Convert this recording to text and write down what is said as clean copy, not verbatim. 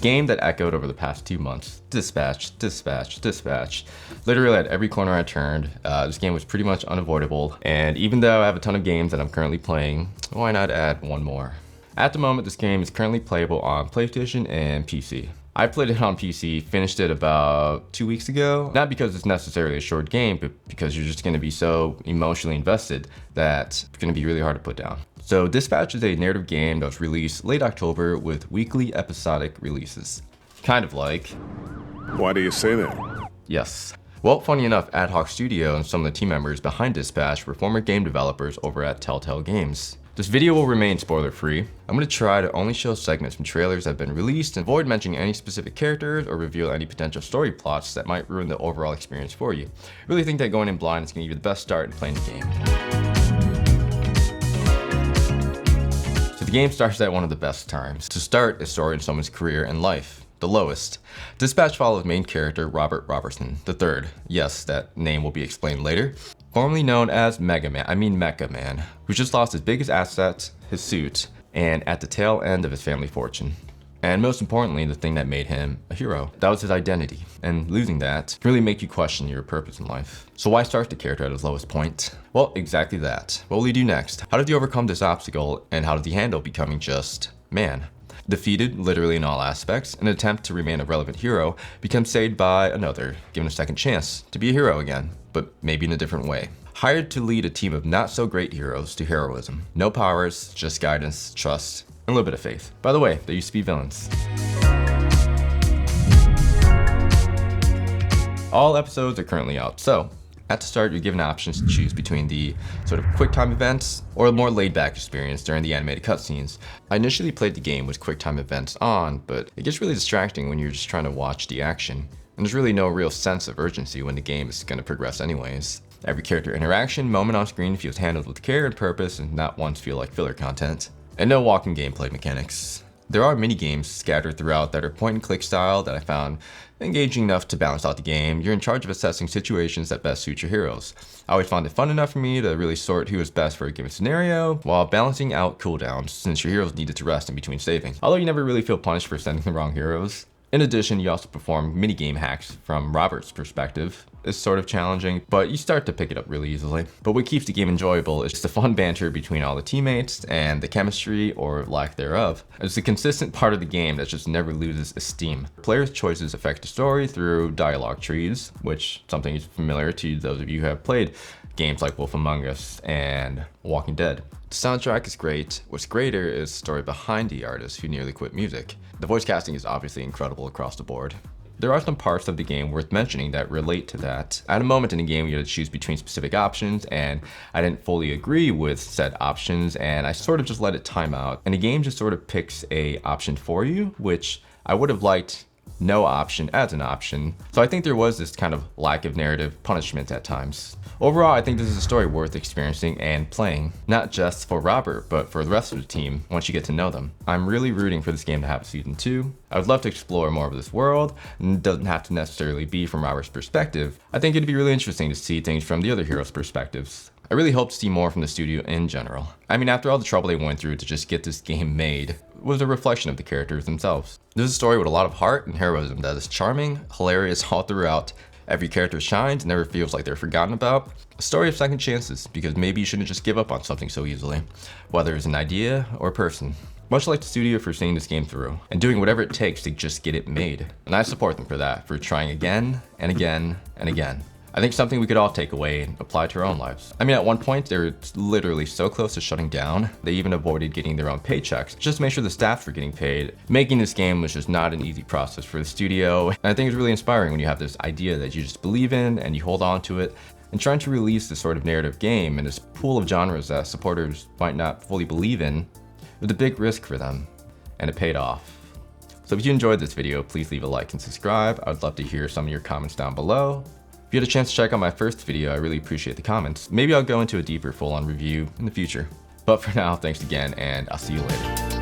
game that echoed over the past 2 months. Dispatch, dispatch, dispatch. Literally at every corner I turned, this game was pretty much unavoidable. And even though I have a ton of games that I'm currently playing, why not add one more? At the moment, this game is currently playable on PlayStation and PC. I played it on PC, finished it about 2 weeks ago. Not because it's necessarily a short game, but because you're just gonna be so emotionally invested that it's gonna be really hard to put down. So Dispatch is a narrative game that was released late October with weekly episodic releases. Kind of like... Why do you say that? Yes. Well, funny enough, AdHoc Studio and some of the team members behind Dispatch were former game developers over at Telltale Games. This video will remain spoiler-free. I'm going to try to only show segments from trailers that have been released and avoid mentioning any specific characters or reveal any potential story plots that might ruin the overall experience for you. I really think that going in blind is going to give you the best start in playing the game. So the game starts at one of the best times. To start a story in someone's career and life. The lowest. Dispatch follows main character Robert Robertson III. Yes, that name will be explained later. Formerly known as Mecha Man, who just lost his biggest asset, his suit, and at the tail end of his family fortune. And most importantly, the thing that made him a hero. That was his identity. And losing that can really make you question your purpose in life. So why start the character at his lowest point? Well, exactly that. What will he do next? How did he overcome this obstacle, and how did he handle becoming just man? Defeated literally in all aspects, in an attempt to remain a relevant hero, becomes saved by another, given a second chance to be a hero again, but maybe in a different way. Hired to lead a team of not so great heroes to heroism. No powers, just guidance, trust, and a little bit of faith. By the way, they used to be villains. All episodes are currently out, so at the start, you're given options to choose between the sort of quick time events or a more laid back experience during the animated cutscenes. I initially played the game with quick time events on, but it gets really distracting when you're just trying to watch the action. And there's really no real sense of urgency when the game is going to progress anyways. Every character interaction moment on screen feels handled with care and purpose and not once feel like filler content. And no walking gameplay mechanics. There are mini games scattered throughout that are point and click style that I found engaging enough to balance out the game. You're in charge of assessing situations that best suit your heroes. I always found it fun enough for me to really sort who was best for a given scenario, while balancing out cooldowns since your heroes needed to rest in between saving. Although you never really feel punished for sending the wrong heroes. In addition, you also perform minigame hacks from Robert's perspective. It's sort of challenging, but you start to pick it up really easily. But what keeps the game enjoyable is the fun banter between all the teammates and the chemistry, or lack thereof. It's a consistent part of the game that just never loses esteem. Players' choices affect the story through dialogue trees, which something is familiar to those of you who have played games like Wolf Among Us and Walking Dead. The soundtrack is great. What's greater is the story behind the artist who nearly quit music. The voice casting is obviously incredible across the board. There are some parts of the game worth mentioning that relate to that. At a moment in the game, you had to choose between specific options, and I didn't fully agree with said options, and I sort of just let it time out. And the game just sort of picks a option for you, which I would have liked no option as an option. So I think there was this kind of lack of narrative punishment at times. Overall, I think this is a story worth experiencing and playing, not just for Robert, but for the rest of the team once you get to know them. I'm really rooting for this game to have a season 2. I would love to explore more of this world, and it doesn't have to necessarily be from Robert's perspective. I think it'd be really interesting to see things from the other heroes' perspectives. I really hope to see more from the studio in general. I mean, after all the trouble they went through to just get this game made, it was a reflection of the characters themselves. This is a story with a lot of heart and heroism that is charming, hilarious all throughout. Every character shines, never feels like they're forgotten about. A story of second chances, because maybe you shouldn't just give up on something so easily, whether it's an idea or a person. Much like the studio for seeing this game through, and doing whatever it takes to just get it made. And I support them for that, for trying again and again and again. I think something we could all take away and apply to our own lives. I mean, at one point, they were literally so close to shutting down, they even avoided getting their own paychecks, just to make sure the staff were getting paid. Making this game was just not an easy process for the studio, and I think it's really inspiring when you have this idea that you just believe in and you hold on to it, and trying to release this sort of narrative game in this pool of genres that supporters might not fully believe in, was a big risk for them, and it paid off. So if you enjoyed this video, please leave a like and subscribe. I would love to hear some of your comments down below. If you had a chance to check out my first video, I really appreciate the comments. Maybe I'll go into a deeper full-on review in the future. But for now, thanks again, and I'll see you later.